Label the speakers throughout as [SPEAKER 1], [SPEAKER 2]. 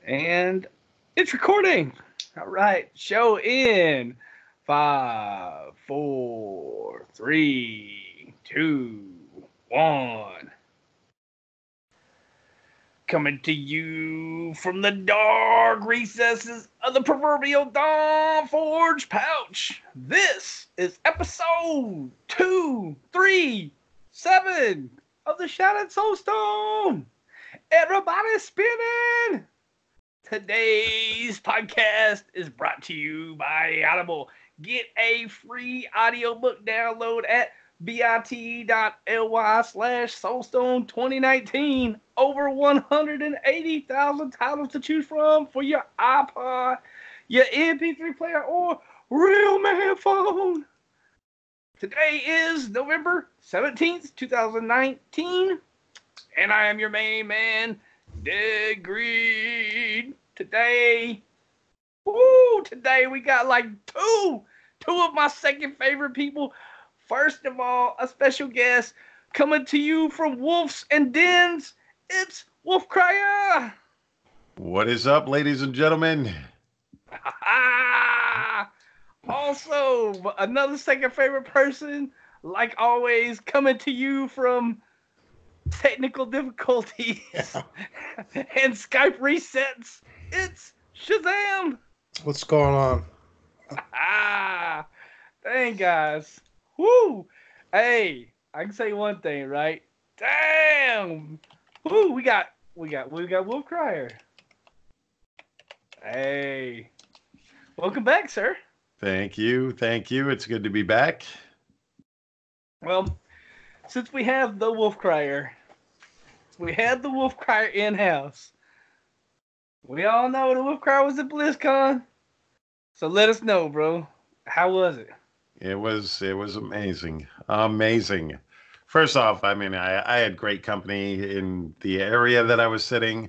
[SPEAKER 1] And it's recording. All right. Show in 5, 4, 3, 2, 1. Coming to you from the dark recesses of the proverbial Dawn Forge pouch. This is episode 237 of the Shattered Soulstone. Everybody spinning! Today's podcast is brought to you by Audible. Get a free audiobook download at bit.ly/Soulstone2019. Over 180,000 titles to choose from for your iPod, your MP3 player, or real man phone. Today is November 17th, 2019, and I am your main man, Deadgreed. Today we got like two of my second favorite people. First of all, a special guest coming to you from Wolves and Dens. It's Wolfcryer.
[SPEAKER 2] What is up, ladies and gentlemen?
[SPEAKER 1] Also, another second favorite person, like always, coming to you from technical difficulties and Skype resets. It's Shazam.
[SPEAKER 3] What's going on?
[SPEAKER 1] Dang, guys. Woo. Hey, I can say one thing, right? Damn. Woo. We got Wolfcryer. Hey. Welcome back, sir.
[SPEAKER 2] Thank you. It's good to be back.
[SPEAKER 1] Well, since we have the Wolfcryer, in-house. We all know the Wolfcryer was at Blizzcon. So let us know, bro. How was it?
[SPEAKER 2] It was amazing. Amazing. First off, I mean, I had great company in the area that I was sitting.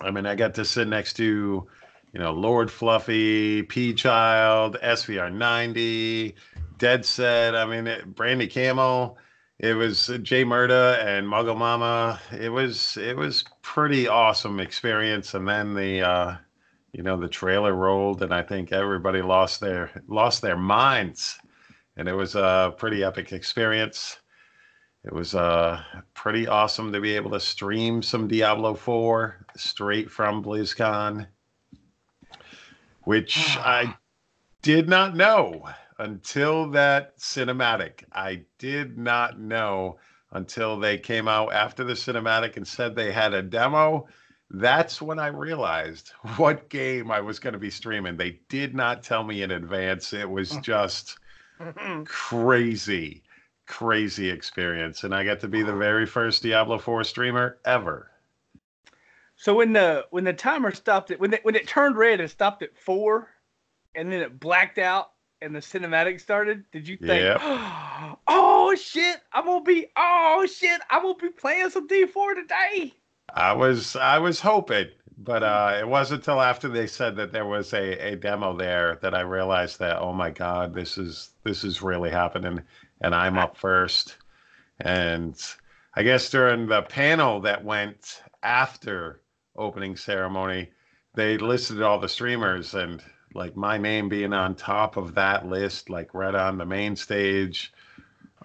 [SPEAKER 2] I mean, I got to sit next to, Lord Fluffy, P-Child, SVR90, Dead Set. I mean, Brandy Camel. It was Jay Murda and Muggle Mama. It was pretty awesome experience. And then the trailer rolled, and I think everybody lost their minds. And it was a pretty epic experience. It was pretty awesome to be able to stream some Diablo 4 straight from BlizzCon, which I did not know until that cinematic. I did not know until they came out after the cinematic and said they had a demo. That's when I realized what game I was going to be streaming. They did not tell me in advance. It was just crazy experience. And I got to be the very first Diablo 4 streamer ever.
[SPEAKER 1] So when the timer stopped it, when it turned red and stopped at 4, and then it blacked out and the cinematic started, did you think,
[SPEAKER 2] Yep.
[SPEAKER 1] oh shit, I'm gonna be playing some D4 today? I
[SPEAKER 2] was hoping, but it wasn't until after they said that there was a demo there that I realized that, oh my God, this is really happening, and I'm up first. And I guess during the panel that went after opening ceremony, they listed all the streamers, and like my name being on top of that list, like right on the main stage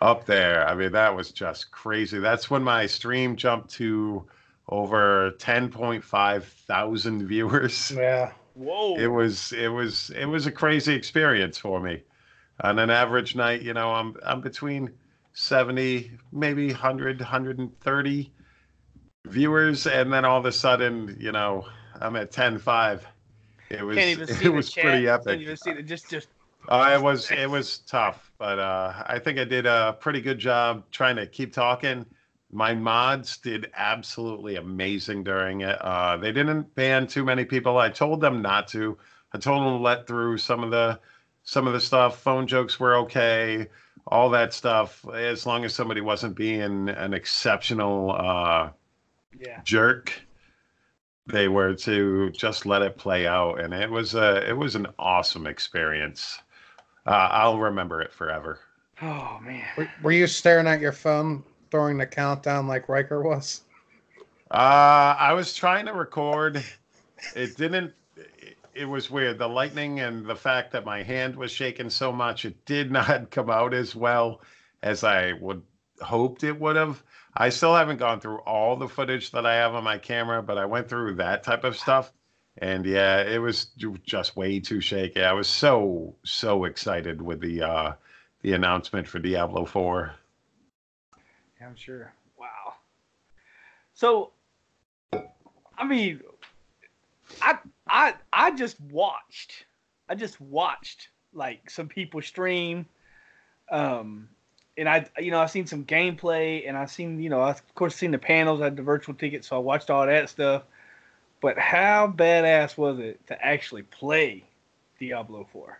[SPEAKER 2] up there. I mean, that was just crazy. That's when my stream jumped to over 10.5 thousand viewers.
[SPEAKER 3] Yeah.
[SPEAKER 1] Whoa.
[SPEAKER 2] It was a crazy experience for me. On an average night, I'm between 70, maybe 100, 130 viewers, and then all of a sudden, I'm at 10.5. It was pretty epic.
[SPEAKER 1] Can't even see it. Just.
[SPEAKER 2] It was tough, but I think I did a pretty good job trying to keep talking. My mods did absolutely amazing during it. They didn't ban too many people. I told them not to. I told them to let through some of the stuff. Phone jokes were okay. All that stuff, as long as somebody wasn't being an exceptional jerk. They were to just let it play out, and it was an awesome experience. I'll remember it forever.
[SPEAKER 1] Oh man!
[SPEAKER 3] Were you staring at your phone during the countdown like Riker was?
[SPEAKER 2] I was trying to record it didn't. It was weird. The lightning and the fact that my hand was shaking so much, it did not come out as well as I would hoped it would have. I still haven't gone through all the footage that I have on my camera, but I went through that type of stuff. And yeah, it was just way too shaky. I was so excited with the announcement for Diablo 4.
[SPEAKER 1] I'm sure. Wow. So, I mean, I just watched. I just watched like some people stream, and I've seen some gameplay, and I've seen, I've of course seen the panels. I had the virtual ticket, so I watched all that stuff. But how badass was it to actually play Diablo 4?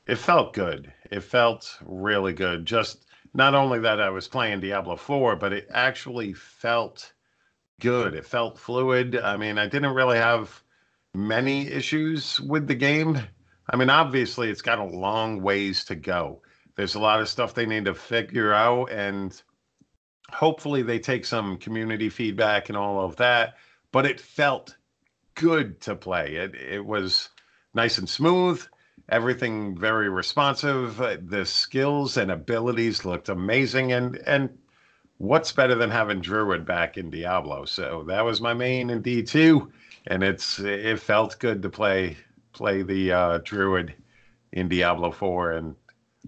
[SPEAKER 2] It felt good. It felt really good. Just not only that I was playing Diablo 4, but it actually felt good. It felt fluid. I mean, I didn't really have many issues with the game. I mean, obviously, it's got a long ways to go. There's a lot of stuff they need to figure out, and hopefully they take some community feedback and all of that. But it felt good to play. It was nice and smooth. Everything very responsive. The skills and abilities looked amazing, and what's better than having Druid back in Diablo? So that was my main in D2, and it felt good to play the Druid in Diablo 4, and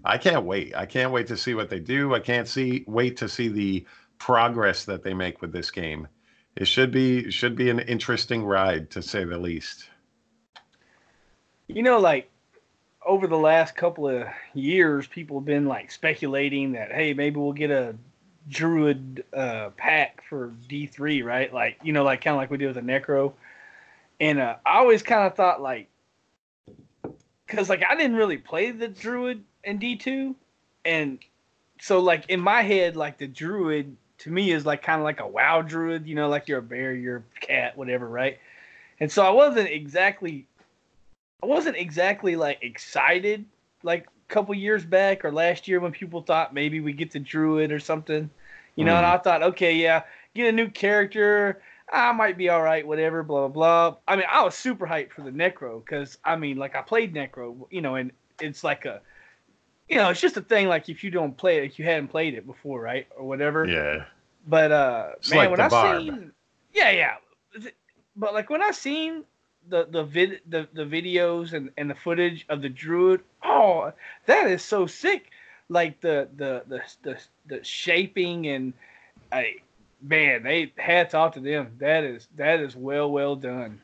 [SPEAKER 2] I can't wait. I can't wait to see what they do. I can't wait to see the progress that they make with this game. It should be an interesting ride, to say the least.
[SPEAKER 1] Like over the last couple of years, people have been like speculating that, hey, maybe we'll get a Druid pack for D3, right? Like, like kind of like we did with the Necro. And I always kind of thought like, because like I didn't really play the Druid in D2, and so like in my head, like the Druid to me is like kind of like a WoW Druid, like you're a bear, you're a cat, whatever, right? And so I wasn't exactly like excited like a couple years back or last year when people thought maybe we get the Druid or something, and I thought, okay, yeah, get a new character. I might be all right, whatever, blah, blah, blah. I mean, I was super hyped for the Necro because, I mean, like, I played Necro, and it's like it's just a thing, like, if you don't play it, if you hadn't played it before, right, or whatever.
[SPEAKER 2] Yeah.
[SPEAKER 1] But,
[SPEAKER 2] it's
[SPEAKER 1] man,
[SPEAKER 2] like
[SPEAKER 1] when
[SPEAKER 2] the
[SPEAKER 1] I
[SPEAKER 2] Barb.
[SPEAKER 1] seen, yeah. But, like, when I seen the videos and the footage of the Druid, oh, that is so sick. Like, the shaping and, man, hats off to them. That is well done.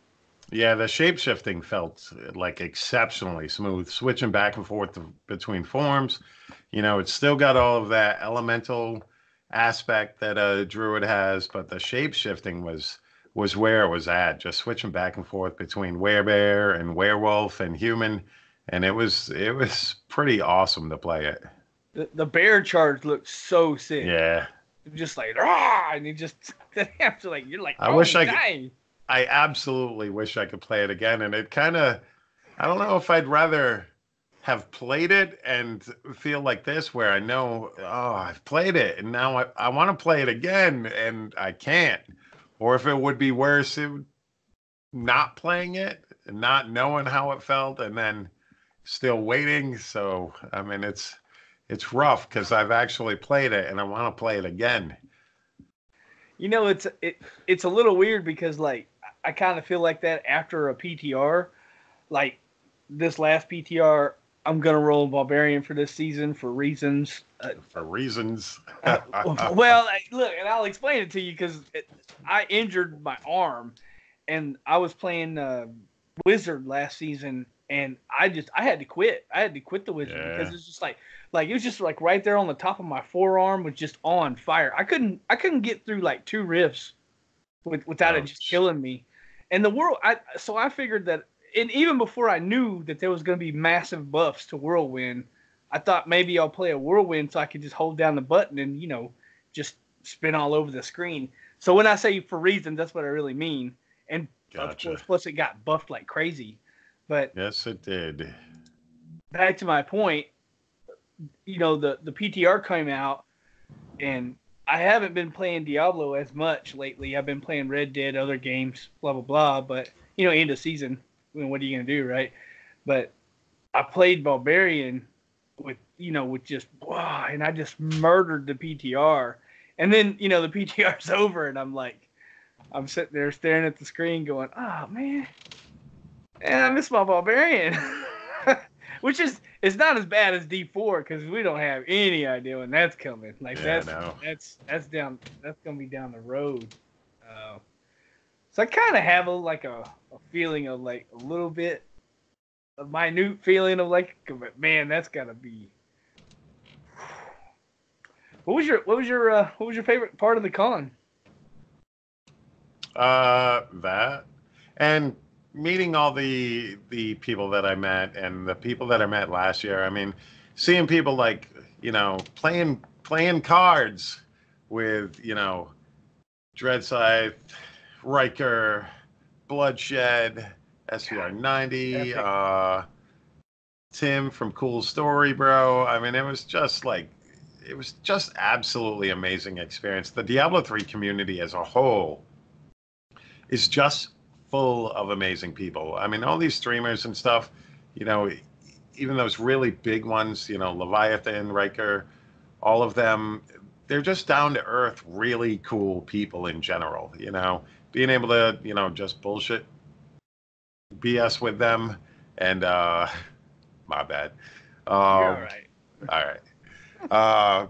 [SPEAKER 2] Yeah, the shape-shifting felt like exceptionally smooth, switching back and forth between forms. It's still got all of that elemental aspect that a druid has, but the shape-shifting was where it was at, just switching back and forth between werebear and werewolf and human, and it was pretty awesome to play it.
[SPEAKER 1] The bear charge looked so sick.
[SPEAKER 2] Yeah.
[SPEAKER 1] Just like, rah, and you just have to like, you're like,
[SPEAKER 2] I absolutely wish I could play it again. And it kind of, I don't know if I'd rather have played it and feel like this, where I know, oh, I've played it and now I want to play it again and I can't. Or if it would be worse, not playing it and not knowing how it felt and then still waiting. So, I mean, it's rough because I've actually played it and I want to play it again.
[SPEAKER 1] It's a little weird because like I kind of feel like that after a PTR, like this last PTR, I'm gonna roll Barbarian for this season for reasons.
[SPEAKER 2] For reasons.
[SPEAKER 1] Well, look, and I'll explain it to you because I injured my arm, and I was playing Wizard last season, and I had to quit. I had to quit the Wizard because it's just like it was just like right there on the top of my forearm was just on fire. I couldn't get through like 2 rifts without it just killing me. And so I figured that, and even before I knew that there was going to be massive buffs to Whirlwind, I thought maybe I'll play a Whirlwind so I could just hold down the button and just spin all over the screen. So when I say for reasons, that's what I really mean. And
[SPEAKER 2] gotcha.
[SPEAKER 1] Of course, plus it got buffed like crazy. But
[SPEAKER 2] yes, it did.
[SPEAKER 1] Back to my point. The PTR came out, and I haven't been playing Diablo as much lately. I've been playing Red Dead, other games, blah, blah, blah. But, end of season. What are you gonna do, right? But I played Barbarian with just wow, and I just murdered the PTR. And then the PTR's over, and I'm sitting there staring at the screen, going, "Oh man, and I miss my Barbarian," which is it's not as bad as D4 because we don't have any idea when that's coming. Like
[SPEAKER 2] Yeah,
[SPEAKER 1] that's gonna be down the road. So I kind of have a feeling of like a little bit a minute feeling of like, man, that's gotta be. What was your favorite part of the con?
[SPEAKER 2] That and meeting all the people that I met and the people that I met last year. I mean, seeing people like playing cards with Dreadscythe, Riker, Bloodshed, SVR 90, Tim from Cool Story, bro. I mean, it was just absolutely amazing experience. The Diablo 3 community as a whole is just full of amazing people. I mean, all these streamers and stuff, even those really big ones, Leviathan, Riker, all of them, they're just down to earth, really cool people in general, being able to, just bullshit BS with them and, my bad.
[SPEAKER 1] You're all right.
[SPEAKER 2] All right.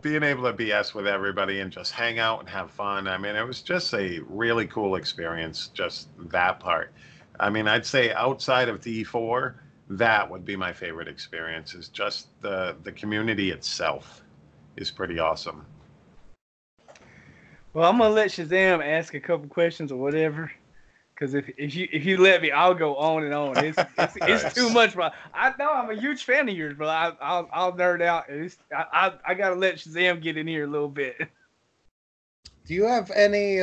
[SPEAKER 2] Being able to BS with everybody and just hang out and have fun. I mean, it was just a really cool experience, just that part. I mean, I'd say outside of D4, that would be my favorite experience, is just the community itself is pretty awesome.
[SPEAKER 1] Well, I'm gonna let Shazam ask a couple questions or whatever. Because if you let me, I'll go on and on. It's too much, bro. I know I'm a huge fan of yours, but I'll nerd out. I gotta let Shazam get in here a little bit.
[SPEAKER 3] Do you have any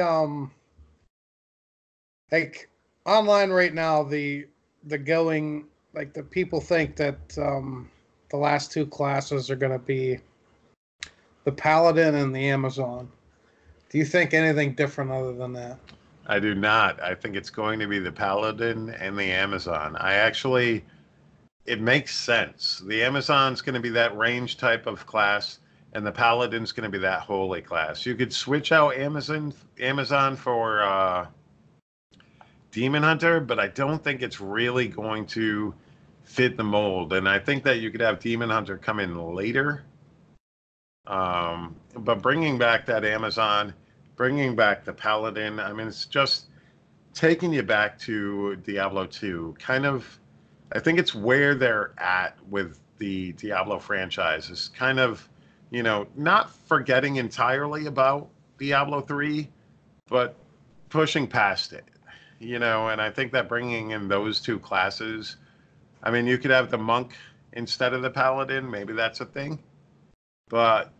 [SPEAKER 3] like online right now? The going like the people think that the last two classes are going to be the Paladin and the Amazon. Do you think anything different other than that?
[SPEAKER 2] I do not. I think it's going to be the Paladin and the Amazon. It makes sense. The Amazon's going to be that range type of class, and the Paladin's going to be that holy class. You could switch out Amazon for Demon Hunter, but I don't think it's really going to fit the mold. And I think that you could have Demon Hunter come in later. But bringing back that Amazon, bringing back the Paladin, I mean, it's just taking you back to Diablo 2. Kind of, I think it's where they're at with the Diablo franchise. Is kind of, not forgetting entirely about Diablo 3, but pushing past it, and I think that bringing in those two classes, I mean, you could have the monk instead of the Paladin. Maybe that's a thing. But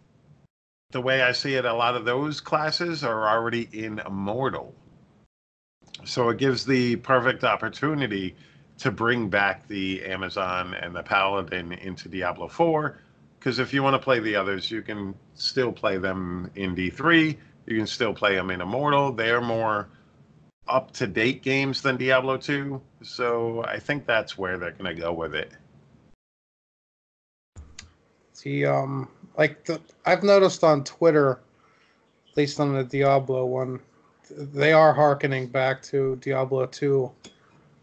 [SPEAKER 2] the way I see it, a lot of those classes are already in Immortal. So it gives the perfect opportunity to bring back the Amazon and the Paladin into Diablo 4. Because if you want to play the others, you can still play them in D3. You can still play them in Immortal. They're more up-to-date games than Diablo 2. So I think that's where they're going to go with it.
[SPEAKER 3] See, I've noticed on Twitter, at least on the Diablo one, they are hearkening back to Diablo 2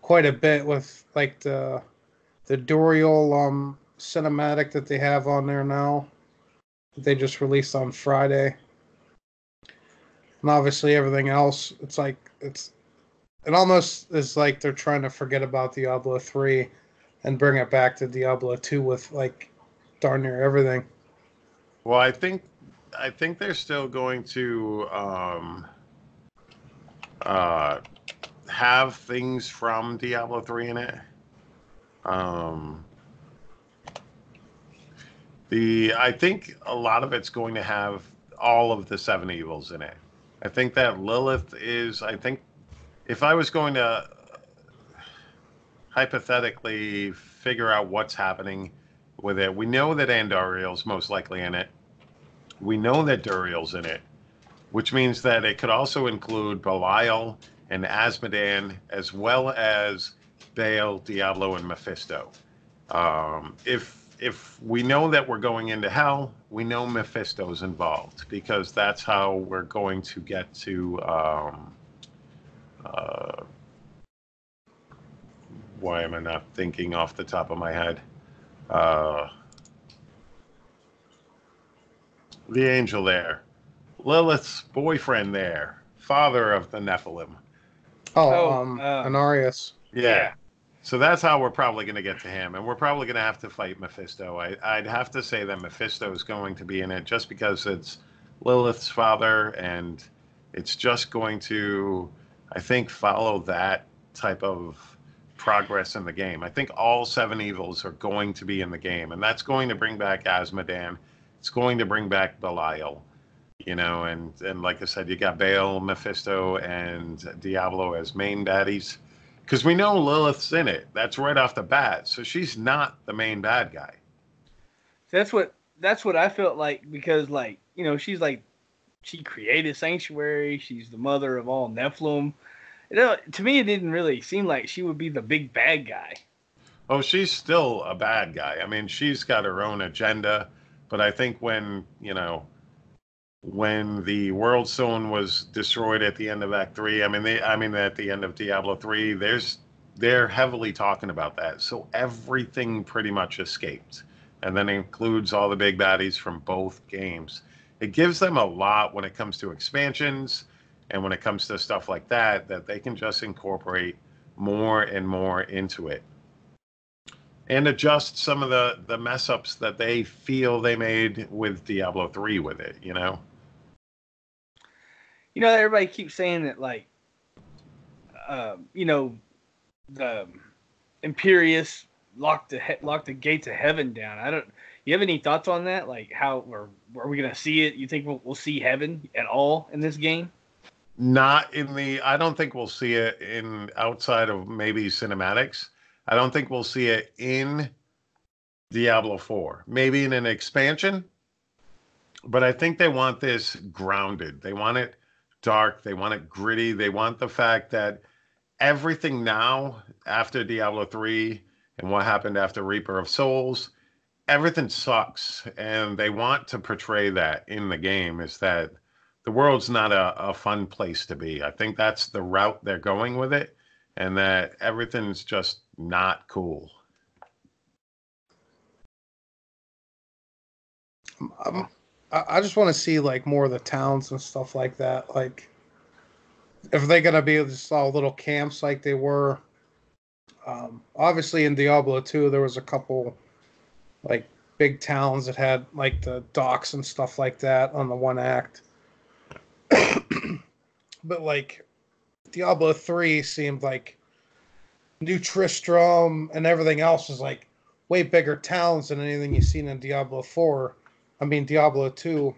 [SPEAKER 3] quite a bit with like the Duriel cinematic that they have on there now. They just released on Friday. And obviously everything else, it almost is like they're trying to forget about Diablo 3 and bring it back to Diablo 2 with like darn near everything.
[SPEAKER 2] Well, I think they're still going to have things from Diablo 3 in it. I think a lot of it's going to have all of the 7 evils in it. I think that Lilith is, if I was going to hypothetically figure out what's happening with it, we know that Andariel's most likely in it. We know that Duriel's in it, which means that it could also include Belial and Asmodan, as well as Baal, Diablo, and Mephisto. If we know that we're going into hell, we know Mephisto's involved because that's how we're going to get to. Why am I not thinking off the top of my head? The angel there, Lilith's boyfriend there, father of the Nephilim.
[SPEAKER 3] Anarius.
[SPEAKER 2] Yeah. So that's how we're probably going to get to him. And we're probably going to have to fight Mephisto. I'd have to say that Mephisto is going to be in it just because it's Lilith's father. And it's just going to, I think, follow that type of progress in the game. I think all 7 evils are going to be in the game. And that's going to bring back Asmodan. It's going to bring back Belial. You know, and like I said, you got Baal, Mephisto, and Diablo as main baddies. Because we know Lilith's in it. That's right off the bat. So she's not the main bad guy.
[SPEAKER 1] That's what I felt like because, like, you know, she's like, she created Sanctuary. She's the mother of all Nephilim. You know, to me, it didn't really seem like she would be the big bad guy.
[SPEAKER 2] Oh, she's still a bad guy. I mean, she's got her own agenda. But I think when the World Stone was destroyed at the end of Act 3, I mean at the end of Diablo 3, they're heavily talking about that. So everything pretty much escaped. And then it includes all the big baddies from both games. It gives them a lot when it comes to expansions and when it comes to stuff like that they can just incorporate more and more into it. And adjust some of the mess ups that they feel they made with Diablo 3 with it, you know?
[SPEAKER 1] You know, everybody keeps saying that, like, you know, the Imperius locked the gates of heaven down. You have any thoughts on that? Like, how or are we gonna see it? You think we'll see heaven at all in this game?
[SPEAKER 2] I don't think we'll see it in outside of maybe cinematics. I don't think we'll see it in Diablo 4. Maybe in an expansion, but I think they want this grounded. They want it dark. They want it gritty. They want the fact that everything now after Diablo 3 and what happened after Reaper of Souls, everything sucks. And they want to portray that in the game is that the world's not a fun place to be. I think that's the route they're going with it, and that everything's just not cool.
[SPEAKER 3] I just want to see like more of the towns and stuff like that. Like, if they're gonna be just all little camps like they were. Obviously, in Diablo 2, there was a couple like big towns that had like the docks and stuff like that on the one act. But like Diablo 3 seemed like New Tristram and everything else was like way bigger towns than anything you've seen in Diablo 4. I mean, Diablo 2.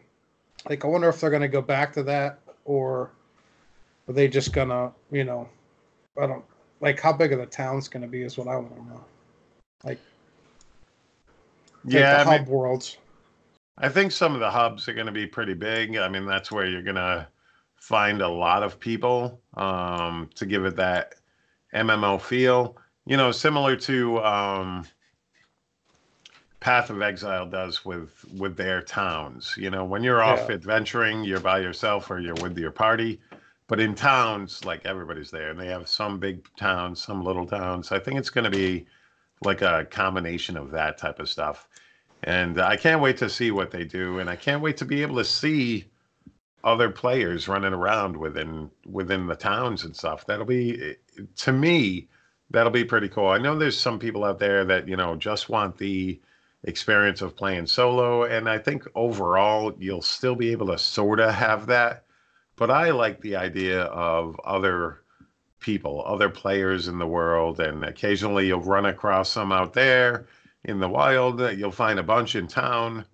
[SPEAKER 3] Like, I wonder if they're going to go back to that, or are they just going to, you know, I don't, like, how big are the towns going to be is what I want to know. Like,
[SPEAKER 2] yeah,
[SPEAKER 3] like the hub worlds.
[SPEAKER 2] I think some of the hubs are going to be pretty big. I mean, that's where you're going to find a lot of people to give it that MMO feel. You know, similar to Path of Exile does with their towns. You know, when you're off adventuring, you're by yourself or you're with your party. But in towns, like, everybody's there. And they have some big towns, some little towns. I think it's going to be like a combination of that type of stuff. And I can't wait to see what they do. And I can't wait to be able to see other players running around within the towns and stuff. That'll be, to me, that'll be pretty cool. I know there's some people out there that, you know, just want the experience of playing solo. And I think overall, you'll still be able to sort of have that. But I like the idea of other people, other players in the world. And occasionally you'll run across some out there in the wild. You'll find a bunch in town.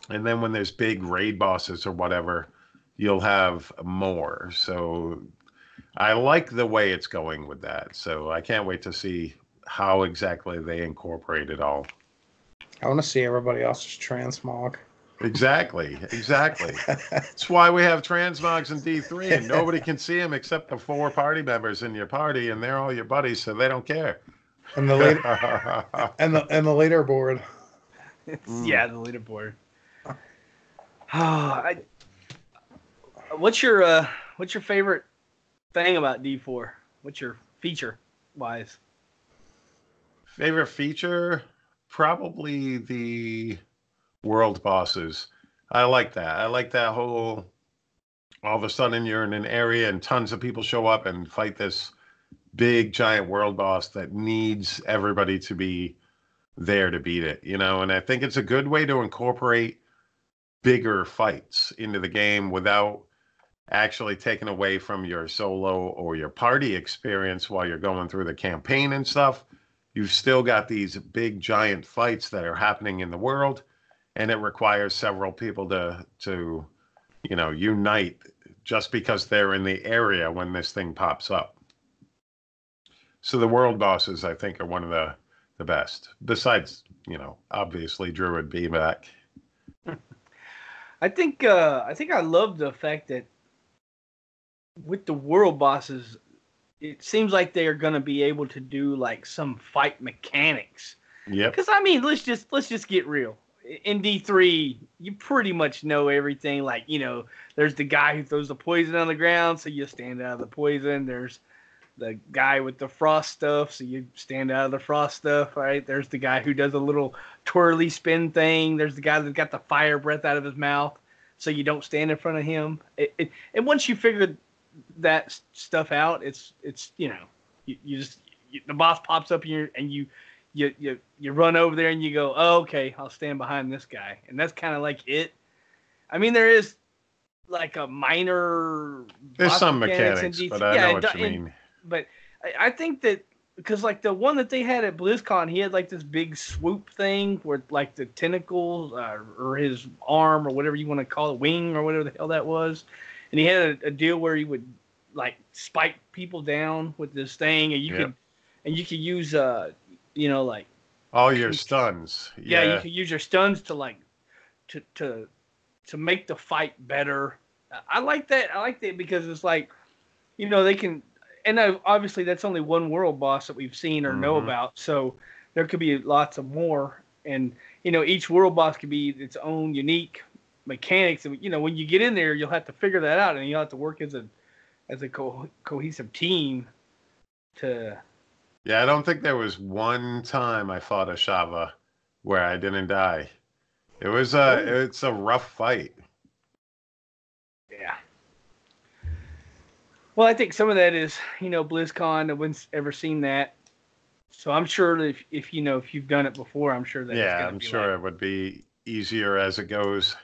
[SPEAKER 2] And then when there's big raid bosses or whatever, you'll have more. So I like the way it's going with that. So I can't wait to see how exactly they incorporate it all.
[SPEAKER 3] I want to see everybody else's transmog.
[SPEAKER 2] Exactly. That's why we have transmogs in D3, and nobody can see them except the 4 party members in your party, and they're all your buddies, so they don't care.
[SPEAKER 3] And the the leaderboard.
[SPEAKER 1] Yeah, the leaderboard. What's your favorite thing about D4? What's your feature wise?
[SPEAKER 2] Favorite feature? Probably the world bosses. I like that. I like that whole, all of a sudden you're in an area and tons of people show up and fight this big giant world boss that needs everybody to be there to beat it, you know? And I think it's a good way to incorporate bigger fights into the game without actually taking away from your solo or your party experience while you're going through the campaign and stuff. You've still got these big giant fights that are happening in the world, and it requires several people to you know, unite just because they're in the area when this thing pops up. So the world bosses, I think, are one of the best. Besides, you know, obviously Druid be back.
[SPEAKER 1] I think I love the fact that with the world bosses, it seems like they are going to be able to do like some fight mechanics.
[SPEAKER 2] Yep.
[SPEAKER 1] Because I mean, let's just get real. In D3, you pretty much know everything. Like, you know, there's the guy who throws the poison on the ground, so you stand out of the poison. There's the guy with the frost stuff, so you stand out of the frost stuff, right? There's the guy who does a little twirly spin thing. There's the guy that's got the fire breath out of his mouth, so you don't stand in front of him. And once you figure that stuff out, it's you know, the boss pops up and you run over there and you go, oh, okay, I'll stand behind this guy, and that's kind of like it. I mean, there is like a minor.
[SPEAKER 2] There's some mechanics, but I know what you mean.
[SPEAKER 1] But I think that because like the one that they had at BlizzCon, he had like this big swoop thing where like the tentacles or his arm or whatever you want to call it, wing or whatever the hell that was, and he had a deal where he would like spike people down with this thing, and you could use you know, like
[SPEAKER 2] all your stuns.
[SPEAKER 1] Yeah, you could use your stuns to like to make the fight better. I like that. I like that because it's like, you know, they can. And obviously, that's only one world boss that we've seen or know about. So there could be lots of more. And, you know, each world boss could be its own unique mechanics. And, you know, when you get in there, you'll have to figure that out. And you'll have to work as a cohesive team to...
[SPEAKER 2] Yeah, I don't think there was one time I fought a Shava where I didn't die. It's a rough fight.
[SPEAKER 1] Yeah. Well, I think some of that is, you know, BlizzCon. No one's ever seen that, so I'm sure that if you know, if you've done it before, I'm sure that.
[SPEAKER 2] Yeah, I'm sure it would be easier as it goes.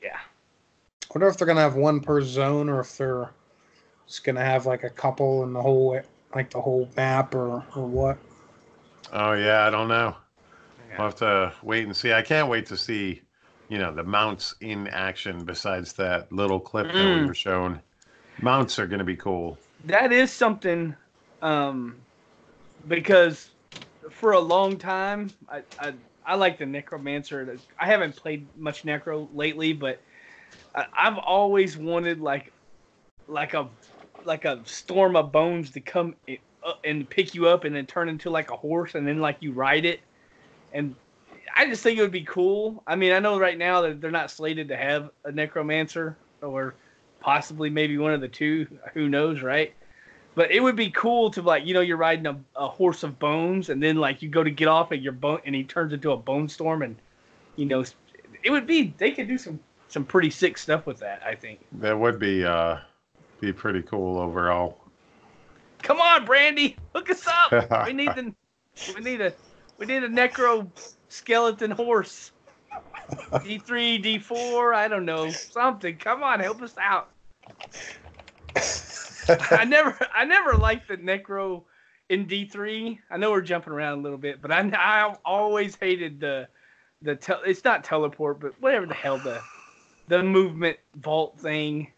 [SPEAKER 1] Yeah.
[SPEAKER 3] I wonder if they're gonna have one per zone, or if they're just gonna have like a couple in the whole map, or what.
[SPEAKER 2] Oh yeah, I don't know.
[SPEAKER 1] Yeah.
[SPEAKER 2] We'll have to wait and see. I can't wait to see, you know, the mounts in action. Besides that little clip that we were shown. Mounts are going to be cool.
[SPEAKER 1] That is something, because for a long time, I like the Necromancer. I haven't played much Necro lately, but I've always wanted like a storm of bones to come and pick you up and then turn into like a horse and then like you ride it. And I just think it would be cool. I mean, I know right now that they're not slated to have a Necromancer or possibly maybe one of the two, who knows, right? But it would be cool to, like, you know, you're riding a horse of bones, and then like you go to get off at your bone, and he turns into a bone storm, and you know, it would be, they could do some pretty sick stuff with that. I think
[SPEAKER 2] that would be pretty cool overall.
[SPEAKER 1] Come on, Brandy, hook us up. we need a necro skeleton horse. D3, D4, I don't know, something. Come on, help us out. I never liked the necro in D3. I know we're jumping around a little bit, but I always hated it's not teleport, but whatever the hell the movement vault thing.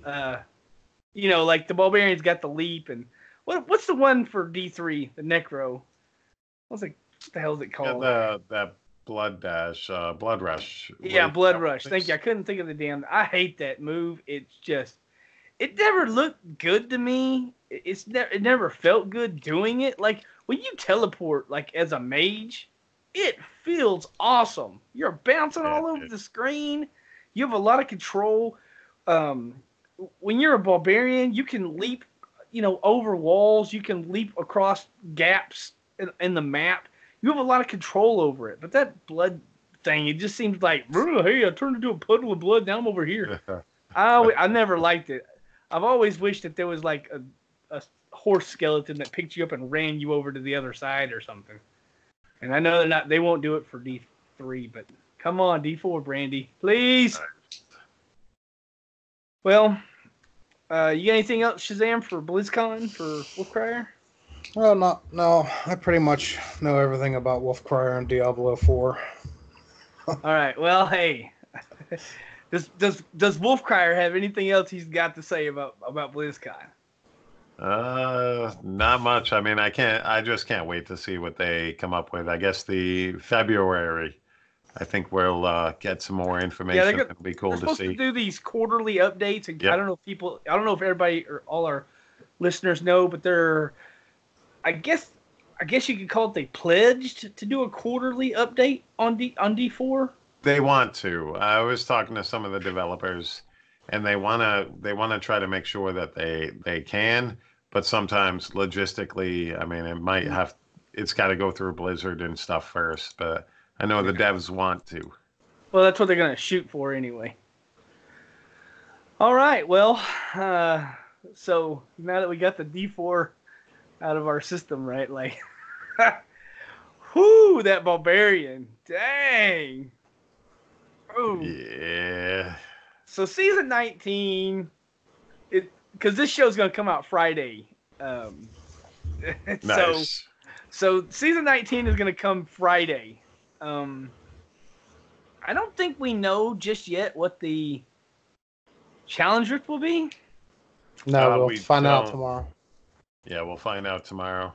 [SPEAKER 1] You know, like the barbarian's got the leap, and what's the one for D3? The necro. What the hell is it called?
[SPEAKER 2] That Blood Rush.
[SPEAKER 1] Yeah,
[SPEAKER 2] Wait,
[SPEAKER 1] Blood Rush. Thank you. I couldn't think of the damn. I hate that move. It's just, it never looked good to me. It never felt good doing it. Like when you teleport, like as a mage, it feels awesome. You're bouncing all over the screen. You have a lot of control. When you're a barbarian, you can leap, over walls. You can leap across gaps in the map. You have a lot of control over it. But that blood thing, it just seems like, hey, I turned into a puddle of blood. Now I'm over here. I never liked it. I've always wished that there was like a horse skeleton that picked you up and ran you over to the other side or something. And I know they won't do it for D3, but come on, D4, Brandy, please. Well, you got anything else, Shazam, for BlizzCon for Wolfcryer?
[SPEAKER 3] Well, no. I pretty much know everything about Wolfcryer and Diablo 4.
[SPEAKER 1] All right. Well, hey, does Wolfcryer have anything else he's got to say about BlizzCon?
[SPEAKER 2] Not much. I mean, I just can't wait to see what they come up with. I guess the February, I think we'll get some more information. Yeah, it'll be cool to see.
[SPEAKER 1] They're supposed to do these quarterly updates, and I don't know if everybody or all our listeners know, but I guess you could call it they pledged to do a quarterly update on D4.
[SPEAKER 2] They want to. I was talking to some of the developers, and they wanna try to make sure that they can, but sometimes logistically, I mean, it's got to go through Blizzard and stuff first. But I know the devs want to.
[SPEAKER 1] Well, that's what they're gonna shoot for anyway. All right. Well, so now that we got the D4 out of our system, right? Like, whoo, that barbarian, dang. Ooh.
[SPEAKER 2] Yeah.
[SPEAKER 1] So season 19, because this show's gonna come out Friday.
[SPEAKER 2] Nice.
[SPEAKER 1] So season 19 is gonna come Friday. I don't think we know just yet what the challenge rift will be.
[SPEAKER 3] No, we'll find out tomorrow.
[SPEAKER 2] Yeah, we'll find out tomorrow.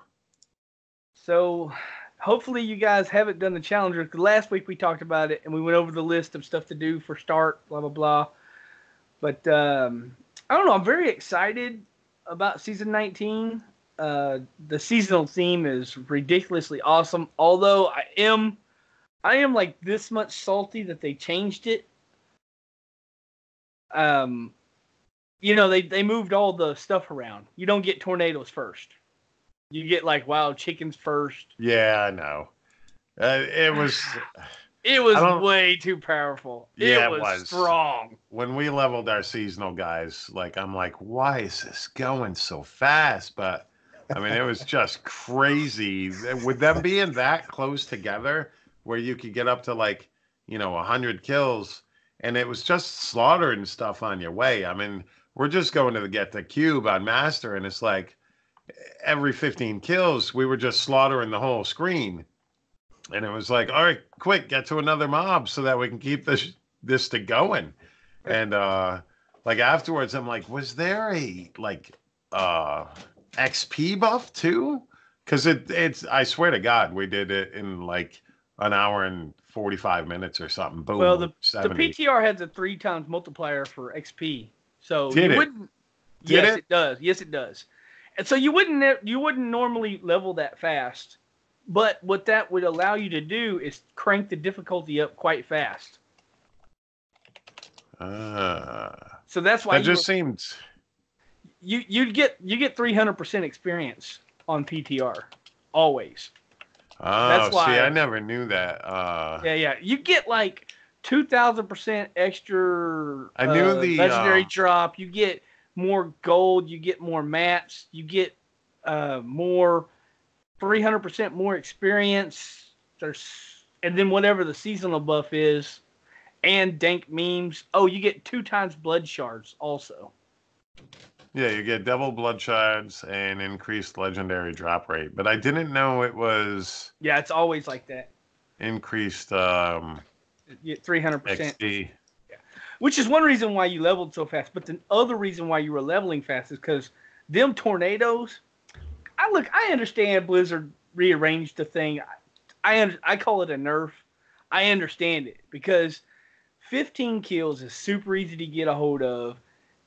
[SPEAKER 1] So hopefully you guys haven't done the challenge rift. Last week we talked about it and we went over the list of stuff to do for start, blah blah blah. But I don't know. I'm very excited about season 19. The seasonal theme is ridiculously awesome. Although I am like this much salty that they changed it. They moved all the stuff around. You don't get tornadoes first. You get like wild chickens first.
[SPEAKER 2] Yeah, I know. It was.
[SPEAKER 1] It was way too powerful.
[SPEAKER 2] Yeah,
[SPEAKER 1] it was strong.
[SPEAKER 2] When we leveled our seasonal guys, I'm like, why is this going so fast? But I mean, it was just crazy. With them being that close together, where you could get up to 100 kills, and it was just slaughtering stuff on your way. I mean, we're just going to get the cube on Master, and it's like every 15 kills, we were just slaughtering the whole screen. And it was like, all right, quick, get to another mob so that we can keep this to going. And afterwards, I'm like, was there a XP buff too? Because it's I swear to God, we did it in an hour and 45 minutes or something. Boom.
[SPEAKER 1] Well, the PTR has a 3 times multiplier for XP, so wouldn't. Yes, it does. Yes, it does. And so you wouldn't normally level that fast. But what that would allow you to do is crank the difficulty up quite fast. So that's why
[SPEAKER 2] that seemed.
[SPEAKER 1] You get 300% experience on PTR always.
[SPEAKER 2] That's why. See, I never knew that.
[SPEAKER 1] Yeah. You get 2,000% extra.
[SPEAKER 2] I knew the
[SPEAKER 1] legendary drop. You get more gold. You get more mats. You get more. 300% more experience. And then whatever the seasonal buff is, and dank memes. Oh, you get 2 times blood shards also.
[SPEAKER 2] Yeah, you get double blood shards and increased legendary drop rate. But I didn't know it was.
[SPEAKER 1] Yeah, it's always like that.
[SPEAKER 2] Increased.
[SPEAKER 1] 300%.
[SPEAKER 2] XP.
[SPEAKER 1] Yeah, which is one reason why you leveled so fast. But the other reason why you were leveling fast is because them tornadoes. I understand Blizzard rearranged the thing. I call it a nerf. I understand it because 15 kills is super easy to get a hold of.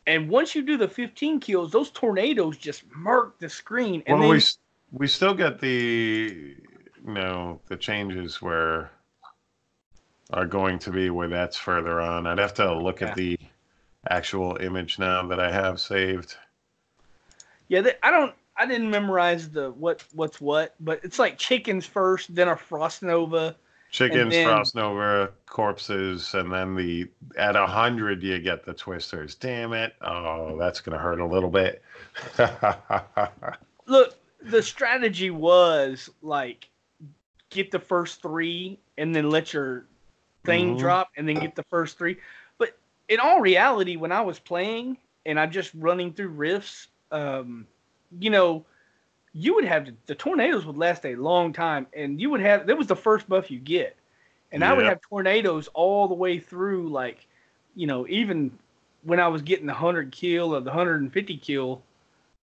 [SPEAKER 1] And once you do the 15 kills, those tornadoes just murk the screen. And
[SPEAKER 2] Well,
[SPEAKER 1] then
[SPEAKER 2] we still get the the changes where are going to be where that's further on. I'd have to look at the actual image now that I have saved.
[SPEAKER 1] Yeah, I didn't memorize the what's what, but it's like chickens first, then a frost nova.
[SPEAKER 2] Chickens,
[SPEAKER 1] then,
[SPEAKER 2] frost nova, corpses, and then at 100 you get the twisters. Damn it! Oh, that's gonna hurt a little bit.
[SPEAKER 1] Look, the strategy was like get the first 3 and then let your thing drop and then get the first 3. But in all reality, when I was playing and I just running through rifts, you would have the tornadoes would last a long time, and you would have that was the first buff you get, and I would have tornadoes all the way through, like, even when I was getting the 100 kill or the 150 kill,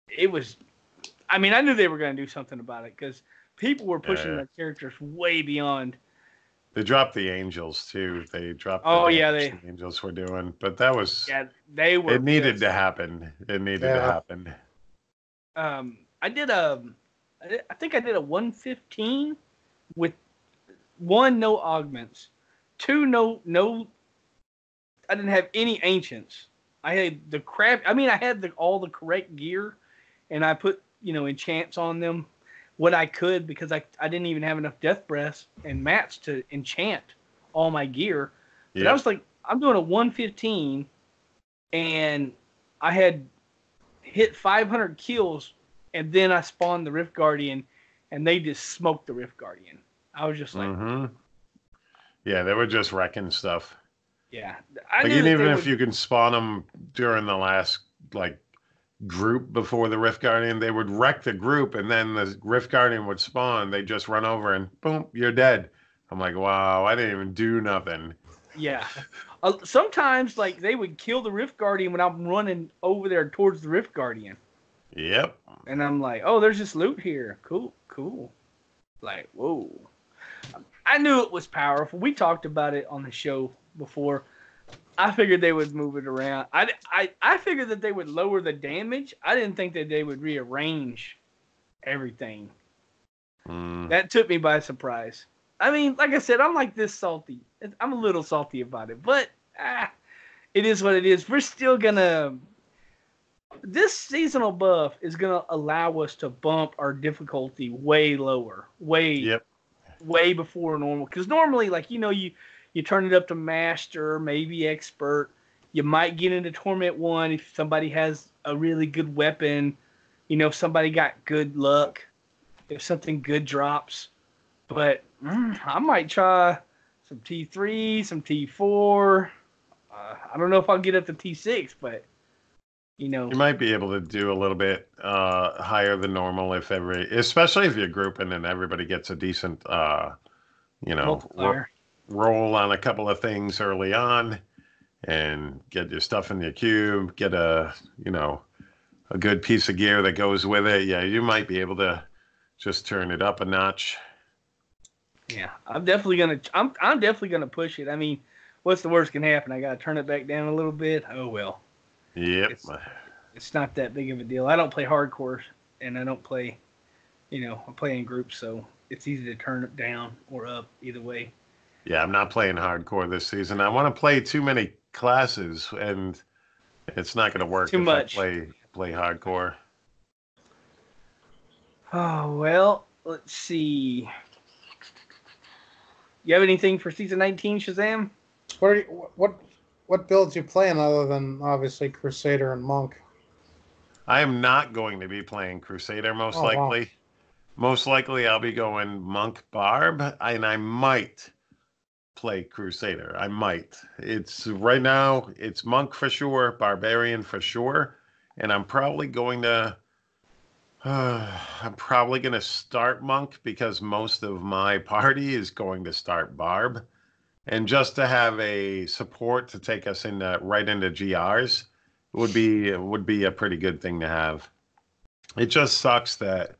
[SPEAKER 1] it was. I mean, I knew they were going to do something about it because people were pushing their characters way beyond.
[SPEAKER 2] They dropped the angels too. They dropped. The angels were doing, but that was.
[SPEAKER 1] Yeah, they were.
[SPEAKER 2] It needed to happen. It needed to happen.
[SPEAKER 1] I think I did a 115 with 1 no augments, 2 no. I didn't have any ancients. I had the crap. I mean, I had all the correct gear, and I put enchants on them what I could because I didn't even have enough death breaths and mats to enchant all my gear. But I was like, I'm doing a 115, and I had hit 500 kills, and then I spawned the Rift Guardian, and they just smoked the Rift Guardian. I was just like,
[SPEAKER 2] yeah, they were just wrecking stuff.
[SPEAKER 1] Yeah,
[SPEAKER 2] even if you can spawn them during the last group before the Rift Guardian, they would wreck the group, and then the Rift Guardian would spawn. They just run over and boom, you're dead. I'm like, wow, I didn't even do nothing.
[SPEAKER 1] Yeah. Sometimes they would kill the Rift Guardian when I'm running over there towards the Rift Guardian.
[SPEAKER 2] Yep.
[SPEAKER 1] And I'm like, oh, there's this loot here. Cool. Like, whoa. I knew it was powerful. We talked about it on the show before. I figured they would move it around. I figured that they would lower the damage. I didn't think that they would rearrange everything. That took me by surprise. I mean, like I said, I'm like this salty. I'm a little salty about it, but it is what it is. We're still gonna. This seasonal buff is gonna allow us to bump our difficulty way lower, way before normal. Because normally, you turn it up to master, maybe expert. You might get into torment 1 if somebody has a really good weapon. If somebody got good luck, if something good drops. But I might try some T3, some T4. I don't know if I'll get up to T6, but you
[SPEAKER 2] might be able to do a little bit higher than normal especially if you're grouping and everybody gets a decent roll on a couple of things early on and get your stuff in your cube, get a good piece of gear that goes with it. Yeah, you might be able to just turn it up a notch.
[SPEAKER 1] Yeah, I'm definitely gonna push it. I mean, what's the worst can happen? I gotta turn it back down a little bit. Oh well.
[SPEAKER 2] Yep.
[SPEAKER 1] It's not that big of a deal. I don't play hardcore, and I don't play, I play in groups, so it's easy to turn it down or up either way.
[SPEAKER 2] Yeah, I'm not playing hardcore this season. I want to play too many classes, and it's not going to work if I play hardcore.
[SPEAKER 1] Oh, well, let's see. You have anything for season 19, Shazam?
[SPEAKER 3] What builds you playing other than obviously Crusader and Monk?
[SPEAKER 2] I am not going to be playing Crusader most likely. Wow. Most likely I'll be going Monk Barb, and I might play Crusader. I might. It's right now it's Monk for sure, Barbarian for sure, and I'm probably going to start Monk because most of my party is going to start Barb. And just to have a support to take us right into GRs would be a pretty good thing to have. It just sucks that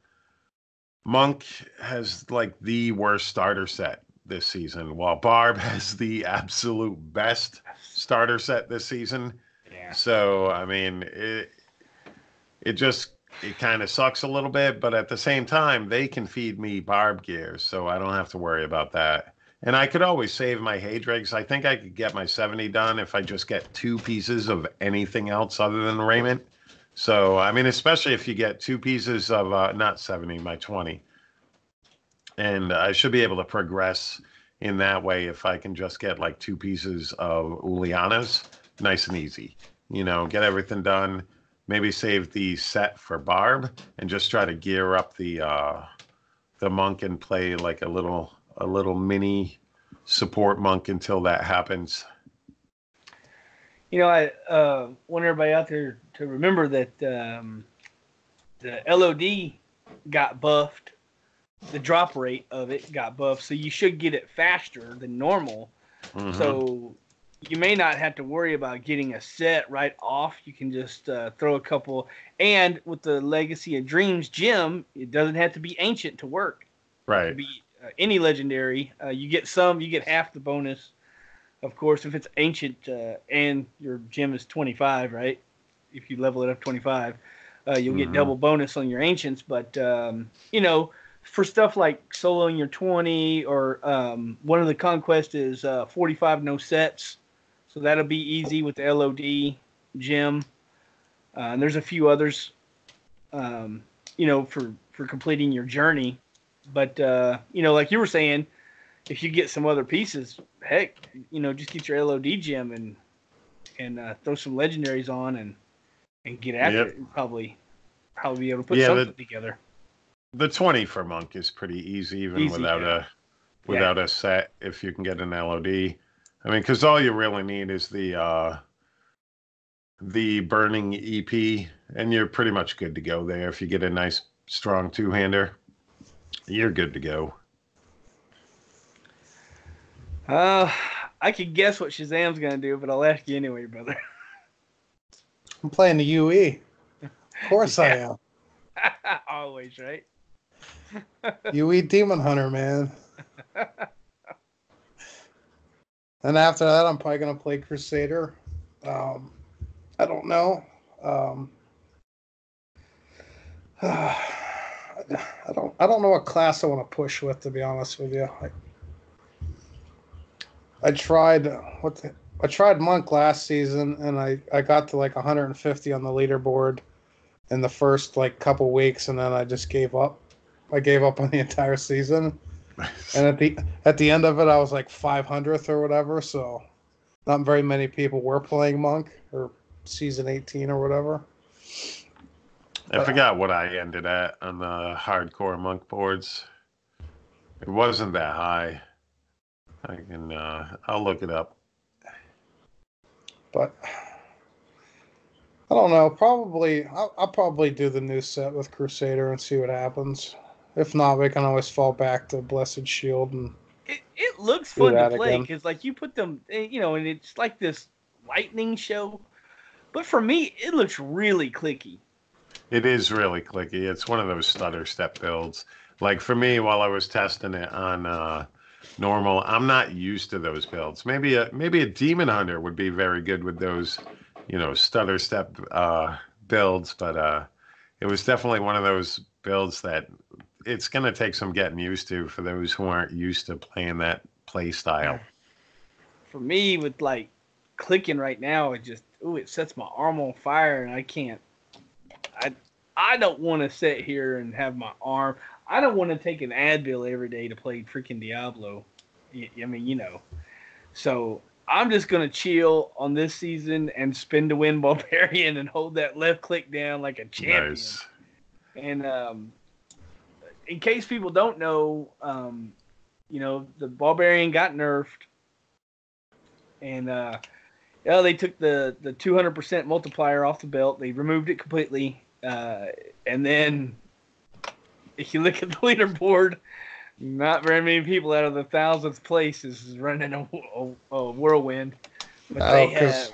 [SPEAKER 2] Monk has the worst starter set. this season, while Barb has the absolute best starter set this season.
[SPEAKER 1] Yeah.
[SPEAKER 2] So, I mean, it kind of sucks a little bit, but at the same time, they can feed me Barb gears, so I don't have to worry about that. And I could always save my Haydregs. I think I could get my 70 done if I just get 2 pieces of anything else other than raiment. So, I mean, especially if you get 2 pieces of, not 70, my 20. And I should be able to progress in that way if I can just get like 2 pieces of Ulianas, nice and easy. You know, get everything done. Maybe save the set for Barb and just try to gear up the monk and play like a little mini support monk until that happens.
[SPEAKER 1] You know, I want everybody out there to remember that the LOD got buffed. The drop rate of it got buffed, so you should get it faster than normal.
[SPEAKER 2] Mm-hmm.
[SPEAKER 1] So you may not have to worry about getting a set right off. You can just throw a couple. And with the Legacy of Dreams gem, it doesn't have to be ancient to work.
[SPEAKER 2] Right.
[SPEAKER 1] It could be any legendary. You get half the bonus. Of course, if it's ancient and your gem is 25, right? If you level it up 25, you'll get double bonus on your ancients. But, you know, for stuff like soloing your 20 or one of the conquests is 45 no sets. So that'll be easy with the LOD gem. And there's a few others, you know, for completing your journey. But, you know, like you were saying, if you get some other pieces, heck, you know, just get your LOD gem and throw some legendaries on and get after it. And probably be able to put something together.
[SPEAKER 2] The 20 for monk is pretty easy, without a set. If you can get an LOD, I mean, because all you really need is the burning EP, and you're pretty much good to go there. If you get a nice strong 2-hander, you're good to go.
[SPEAKER 1] I could guess what Shazam's gonna do, but I'll ask you anyway, brother.
[SPEAKER 3] I'm playing the UE. Of course I am.
[SPEAKER 1] Always, right?
[SPEAKER 3] UE Demon Hunter, man. And after that, I'm probably gonna play Crusader. I don't know. I don't know what class I want to push with, to be honest with you. I tried monk last season, and I got to like 150 on the leaderboard in the first like couple weeks, and then I just gave up. I gave up on the entire season. And at the end of it, I was like 500th or whatever. So not very many people were playing monk or season 18 or whatever.
[SPEAKER 2] I forgot what I ended at on the hardcore monk boards. It wasn't that high. I'll look it up.
[SPEAKER 3] But I don't know. I'll probably do the new set with Crusader and see what happens. If not, we can always fall back to Blessed Shield and.
[SPEAKER 1] It looks fun to play because like you put them, you know, and it's like this lightning show. But for me, it looks really clicky.
[SPEAKER 2] It is really clicky. It's one of those stutter step builds. Like for me, while I was testing it on normal, I'm not used to those builds. Maybe a Demon Hunter would be very good with those, you know, stutter step builds. But it was definitely one of those builds that it's going to take some getting used to for those who aren't used to playing that play style.
[SPEAKER 1] For me, with like clicking right now, it sets my arm on fire, and I can't. I don't want to sit here and have my arm. I don't want to take an Advil every day to play freaking Diablo. I mean, you know. So I'm just gonna chill on this season and spin to win Barbarian and hold that left click down like a champion.
[SPEAKER 2] Nice.
[SPEAKER 1] And in case people don't know, you know, the Barbarian got nerfed, and they took the 200% multiplier off the belt. They removed it completely, and then if you look at the leaderboard, not very many people out of the 1,000th place is running a whirlwind.
[SPEAKER 3] Because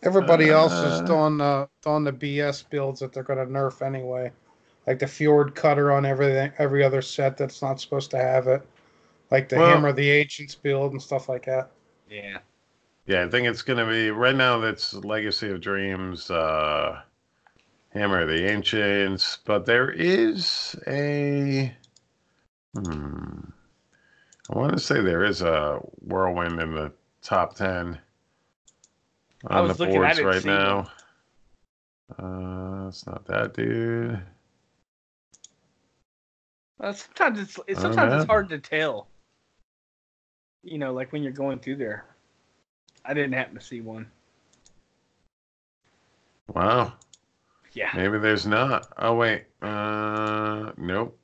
[SPEAKER 3] everybody else is doing the BS builds that they're going to nerf anyway. Like the Fjord Cutter on every other set that's not supposed to have it. like the Hammer of the Ancients build and stuff like that.
[SPEAKER 1] Yeah.
[SPEAKER 2] Yeah, I think it's going to be, right now that's Legacy of Dreams, Hammer of the Ancients, but there is I want to say there is a Whirlwind in the top 10 on the boards right now. It's not that dude.
[SPEAKER 1] Sometimes it's hard to tell. You know, like when you're going through there. I didn't happen to see one.
[SPEAKER 2] Wow.
[SPEAKER 1] Yeah.
[SPEAKER 2] Maybe there's not. Oh wait. Nope.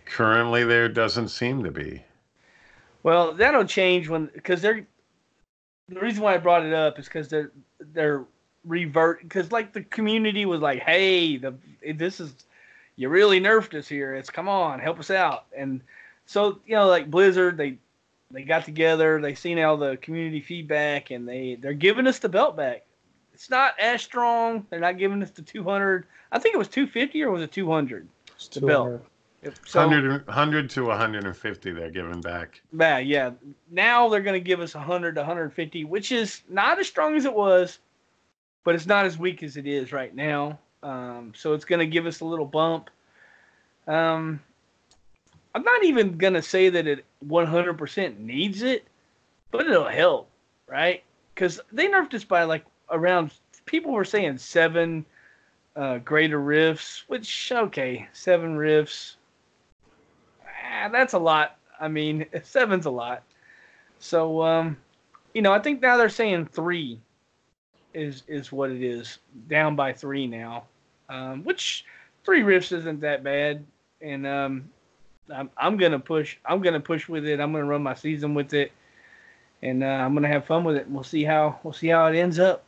[SPEAKER 2] Currently, there doesn't seem to be.
[SPEAKER 1] Well, that'll change because the reason why I brought it up is because they're because like the community was like, hey, this is, you really nerfed us here. It's, come on, help us out. And so, you know, like Blizzard, they got together, they seen all the community feedback, and they're giving us the belt back. It's not as strong. They're not giving us the 200. I think it was 250 or was it 200?
[SPEAKER 3] It's
[SPEAKER 1] the belt.
[SPEAKER 2] So 100 to 150 they're giving back.
[SPEAKER 1] Yeah. Now they're going to give us 100 to 150, which is not as strong as it was, but it's not as weak as it is right now. So it's going to give us a little bump. I'm not even going to say that it 100% needs it, but it'll help, right? Because they nerfed us by like around, people were saying 7 greater rifts, which, okay, 7 rifts. That's a lot. I mean, 7's a lot. So, you know, I think now they're saying 3 is what it is. Down by 3 now, which 3 rifts isn't that bad. And I'm gonna push. I'm gonna push with it. I'm gonna run my season with it, and I'm gonna have fun with it. And we'll see how it ends up.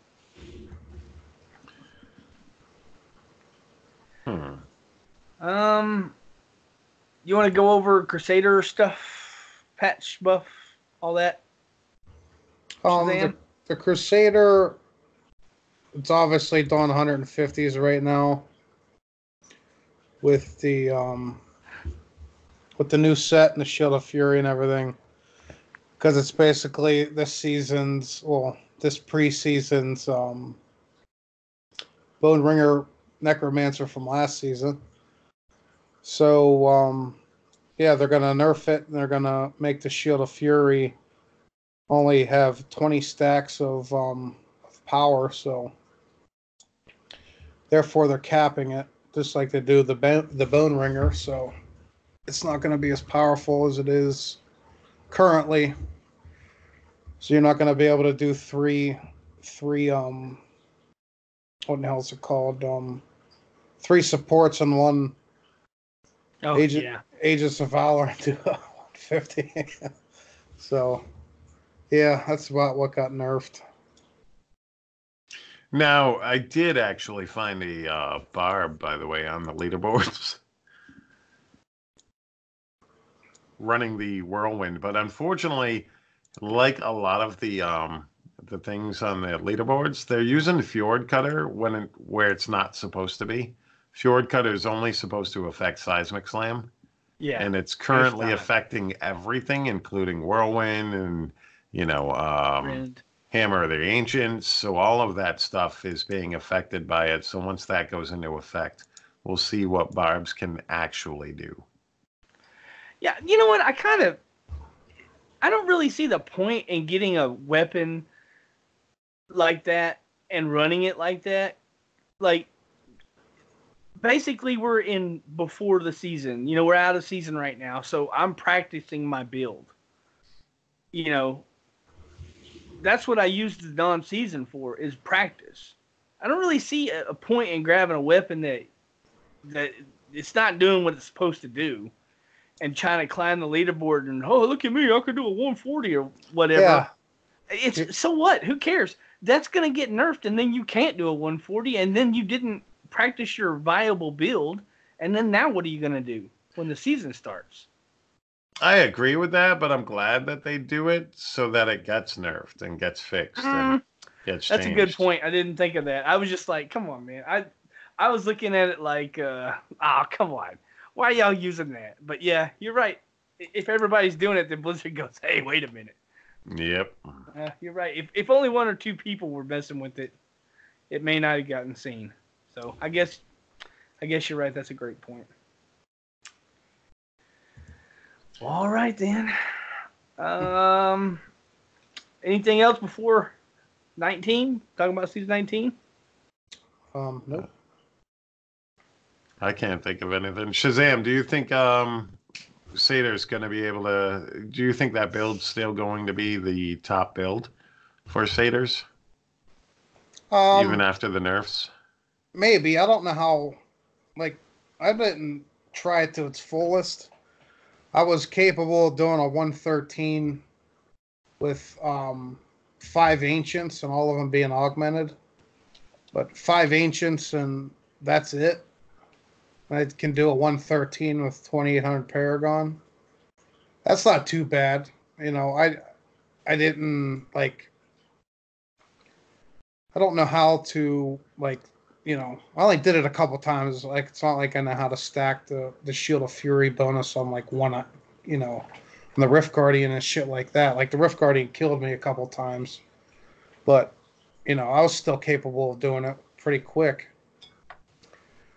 [SPEAKER 1] You want to go over Crusader stuff, patch buff, all that?
[SPEAKER 3] The Crusader, it's obviously doing 150s right now with the new set and the Shield of Fury and everything, because it's basically this preseason's Bone Ringer Necromancer from last season. So, yeah, they're going to nerf it, and they're going to make the Shield of Fury only have 20 stacks of power, so therefore they're capping it, just like they do the Bone Ringer, so it's not going to be as powerful as it is currently. So you're not going to be able to do three what the hell is it called? 3 supports on one.
[SPEAKER 1] Oh, yeah.
[SPEAKER 3] Aegis of Valor to 150. So, yeah, that's about what got nerfed.
[SPEAKER 2] Now, I did actually find a barb, by the way, on the leaderboards. Running the Whirlwind, but unfortunately, like a lot of the things on the leaderboards, they're using Fjord Cutter where it's not supposed to be. Fjord Cutter is only supposed to affect Seismic Slam.
[SPEAKER 1] Yeah.
[SPEAKER 2] And it's currently affecting everything, including Whirlwind and, you know, Hammer of the Ancients. So all of that stuff is being affected by it. So once that goes into effect, we'll see what barbs can actually do.
[SPEAKER 1] Yeah, you know what? I don't really see the point in getting a weapon like that and running it like that. Like, basically, we're in before the season. You know, we're out of season right now, so I'm practicing my build. You know, that's what I use the non-season for, is practice. I don't really see a point in grabbing a weapon that it's not doing what it's supposed to do and trying to climb the leaderboard and, oh, look at me, I could do a 140 or whatever.
[SPEAKER 3] Yeah.
[SPEAKER 1] So what? Who cares? That's going to get nerfed, and then you can't do a 140, and then you didn't practice your viable build, and then now what are you going to do when the season starts?
[SPEAKER 2] I agree with that, but I'm glad that they do it so that it gets nerfed and gets fixed and gets
[SPEAKER 1] That's
[SPEAKER 2] changed.
[SPEAKER 1] a good point. I didn't think of that. I was just like, come on, man. I was looking at it like, come on. Why are y'all using that? But yeah, you're right. if everybody's doing it, then Blizzard goes, hey, wait a minute.
[SPEAKER 2] Yep.
[SPEAKER 1] You're right. If only one or two people were messing with it, it may not have gotten seen. So I guess you're right. That's a great point. All right then. Anything else before 19? Talking about season 19?
[SPEAKER 3] Nope.
[SPEAKER 2] I can't think of anything. Shazam, do you think Sator's going to be able to... Do you think that build's still going to be the top build for Satyrs? Even after the nerfs?
[SPEAKER 3] Maybe. I don't know how... Like, I didn't try it to its fullest. I was capable of doing a 113 with 5 Ancients and all of them being augmented. But 5 Ancients and that's it. I can do a 113 with 2800 Paragon. That's not too bad. You know, I didn't, like... I don't know how to, like, you know... I only did it a couple times. Like, it's not like I know how to stack the Shield of Fury bonus on, like, one, you know... on the Rift Guardian and shit like that. Like, the Rift Guardian killed me a couple times. But, you know, I was still capable of doing it pretty quick.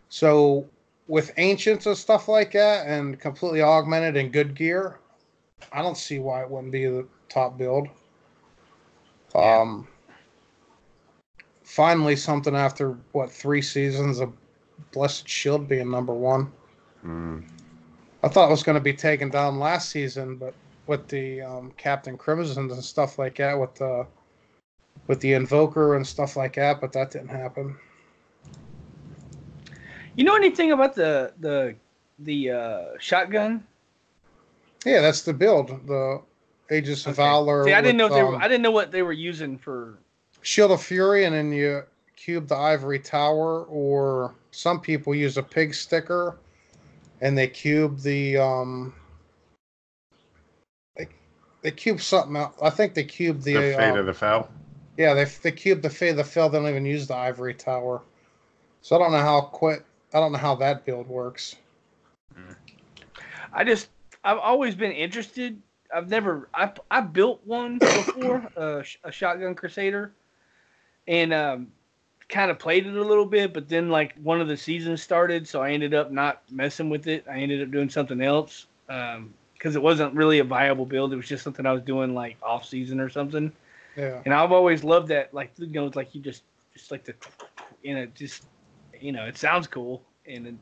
[SPEAKER 3] So... with Ancients and stuff like that, and completely augmented and good gear, I don't see why it wouldn't be the top build. Finally, something after, 3 seasons of Blessed Shield being number 1. I thought it was going to be taken down last season, but with the Captain Crimsons and stuff like that, with the Invoker and stuff like that, but that didn't happen.
[SPEAKER 1] You know anything about the shotgun?
[SPEAKER 3] Yeah, that's the build. The Aegis of Valor.
[SPEAKER 1] See, I didn't know I didn't know what they were using for.
[SPEAKER 3] Shield of Fury, and then you cube the Ivory Tower, or some people use a pig sticker, and they cube the they cube something else. I think they cube the
[SPEAKER 2] Fate of the Fel.
[SPEAKER 3] Yeah, they cube the Fate of the Fel. They don't even use the Ivory Tower, so I don't know how that build works.
[SPEAKER 1] I've always been interested. I built one before, a Shotgun Crusader, and kind of played it a little bit, but then like one of the seasons started, so I ended up not messing with it. I ended up doing something else because it wasn't really a viable build. It was just something I was doing like off season or something.
[SPEAKER 3] Yeah.
[SPEAKER 1] And I've always loved that, like, you know, it's like you just like the, you know, just, you know, it sounds cool, and it,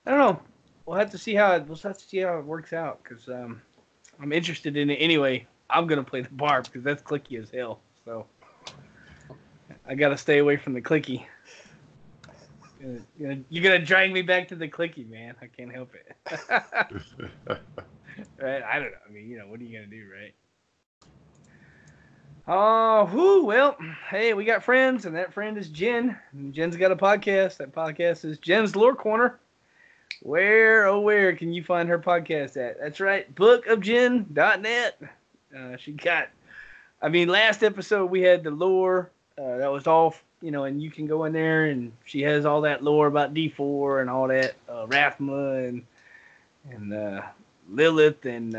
[SPEAKER 1] I don't know. We'll have to see how it works out, because I'm interested in it anyway. I'm gonna play the barb because that's clicky as hell. So I gotta stay away from the clicky. You're gonna drag me back to the clicky, man. I can't help it. Right? I don't know. I mean, you know, what are you gonna do, right? Oh, well, hey, we got friends, and that friend is Jen. And Jen's got a podcast. That podcast is Jen's Lore Corner. Where can you find her podcast at? That's right, bookofjen.net. Last episode we had the lore. That was all, you know, and you can go in there, and she has all that lore about D4 and all that, Rathma and Lilith and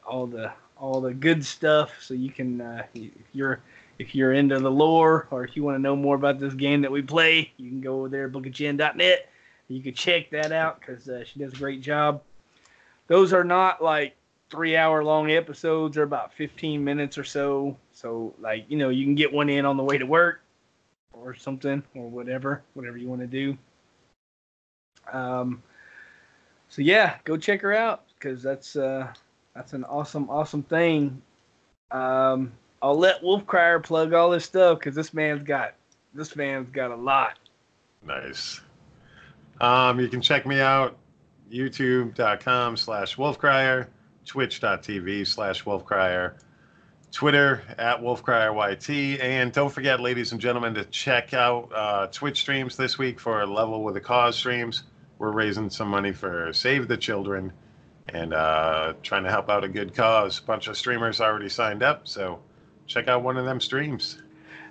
[SPEAKER 1] all the good stuff. So you can, if you're into the lore, or if you want to know more about this game that we play, you can go over there, bookofjen.net. You can check that out, because she does a great job. Those are not like 3-hour-long episodes. They're about 15 minutes or so. So, like, you know, you can get one in on the way to work or something, or whatever you want to do. So yeah, go check her out, because that's an awesome thing. I'll let Wolfcryer plug all this stuff, because this man's got a lot.
[SPEAKER 2] Nice. You can check me out, youtube.com/Wolfcryer, twitch.tv/Wolfcryer, Twitter @WolfcryerYT, and don't forget, ladies and gentlemen, to check out Twitch streams this week for Level with a Cause streams. We're raising some money for Save the Children and trying to help out a good cause. A bunch of streamers already signed up, so check out one of them streams.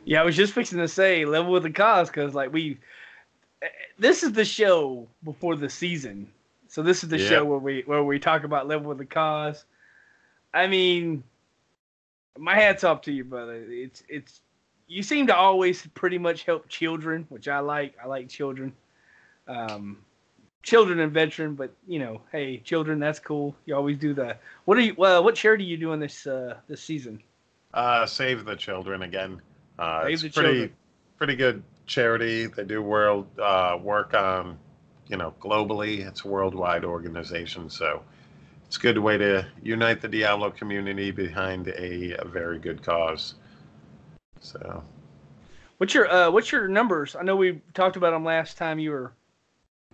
[SPEAKER 1] Yeah, I was just fixing to say Level with a Cause, because like this is the show before the season So this is the
[SPEAKER 2] Yep.
[SPEAKER 1] show where we talk about living with the cause. I mean, my hat's off to you, brother. It's you seem to always pretty much help children, which I like. I like children. Children and veteran, but hey, children, that's cool. You always do that. What charity are you doing this season?
[SPEAKER 2] Save the Children again.
[SPEAKER 1] Save
[SPEAKER 2] It's
[SPEAKER 1] the Children.
[SPEAKER 2] pretty good charity. They do world work on, globally. It's a worldwide organization, so it's a good way to unite the Diablo community behind a very good cause. So,
[SPEAKER 1] What's your numbers? I know we talked about them last time you were.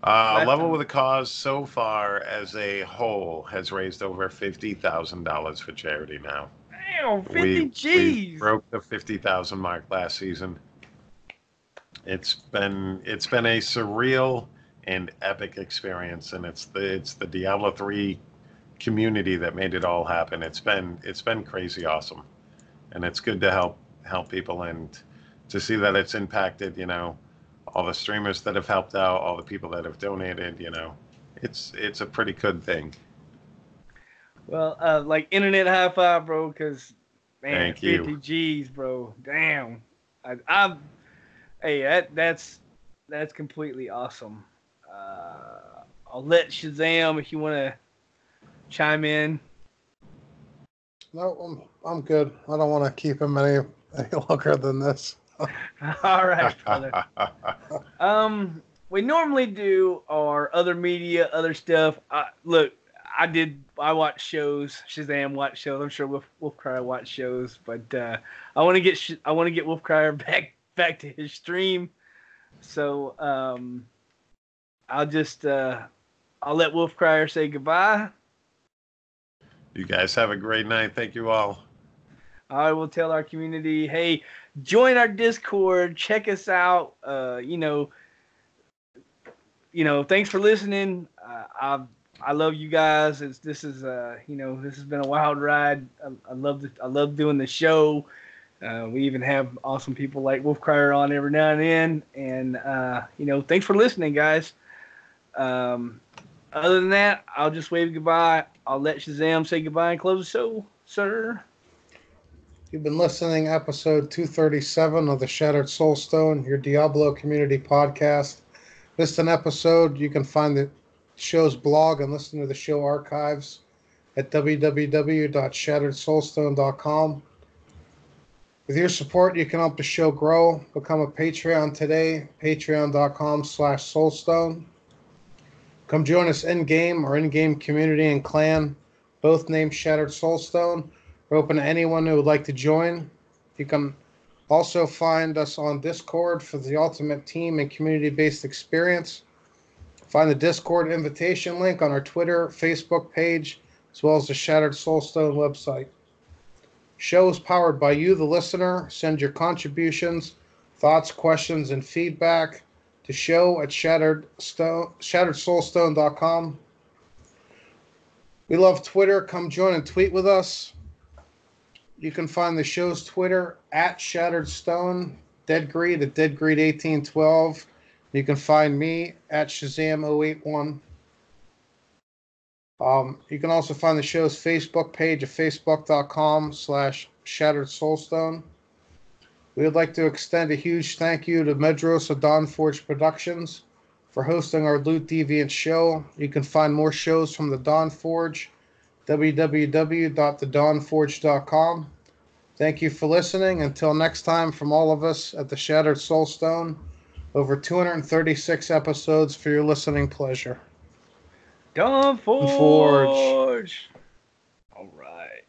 [SPEAKER 2] Level with a Cause so far as a whole has raised over $50,000 for charity now.
[SPEAKER 1] Damn, 50 G's.
[SPEAKER 2] We broke the 50,000 mark last season. It's been a surreal and epic experience, and it's the Diablo 3 community that made it all happen. It's been crazy awesome, and it's good to help people and to see that it's impacted. All the streamers that have helped out, all the people that have donated. It's a pretty good thing.
[SPEAKER 1] Well, like internet high five, bro, because man,
[SPEAKER 2] Thank
[SPEAKER 1] 50
[SPEAKER 2] you.
[SPEAKER 1] G's, bro. Damn. Hey, that's completely awesome. I'll let Shazam if you want to chime in.
[SPEAKER 3] No, I'm good. I don't want to keep him any longer than this.
[SPEAKER 1] All right, brother. We normally do our other media, other stuff. Look, I watch shows. Shazam watch shows. I'm sure Wolfcryer watch shows, but I want to get Wolfcryer back to his stream. So I'll let Wolfcryer say goodbye.
[SPEAKER 2] You guys have a great night. Thank you all.
[SPEAKER 1] I will tell our community, hey, join our Discord, check us out. Thanks for listening. I love you guys. This has been a wild ride. I love doing the show. We even have awesome people like Wolfcryer on every now and then. And thanks for listening, guys. Other than that, I'll just wave goodbye. I'll let Shazam say goodbye and close the show, sir.
[SPEAKER 3] You've been listening to episode 237 of the Shattered Soulstone, your Diablo community podcast. Missed an episode, you can find the show's blog and listen to the show archives at www.shatteredsoulstone.com. With your support, you can help the show grow. Become a Patreon today, patreon.com/soulstone. Come join us in-game or in-game community and clan, both named Shattered Soulstone. We're open to anyone who would like to join. You can also find us on Discord for the ultimate team and community-based experience. Find the Discord invitation link on our Twitter, Facebook page, as well as the Shattered Soulstone website. Show is powered by you, the listener. Send your contributions, thoughts, questions, and feedback to show@shatteredsoulstone.com. We love Twitter. Come join and tweet with us. You can find the show's Twitter @ShatteredStone, Deadgreed at Deadgreed1812. You can find me @Shazam081. You can also find the show's Facebook page at facebook.com/ShatteredSoulstone. We would like to extend a huge thank you to Medrosa Dawnforge Productions for hosting our Loot Deviant show. You can find more shows from the Dawnforge, www.thedawnforge.com. Thank you for listening. Until next time, from all of us at the Shattered Soulstone, over 236 episodes for your listening pleasure.
[SPEAKER 1] Dawnforge. All right.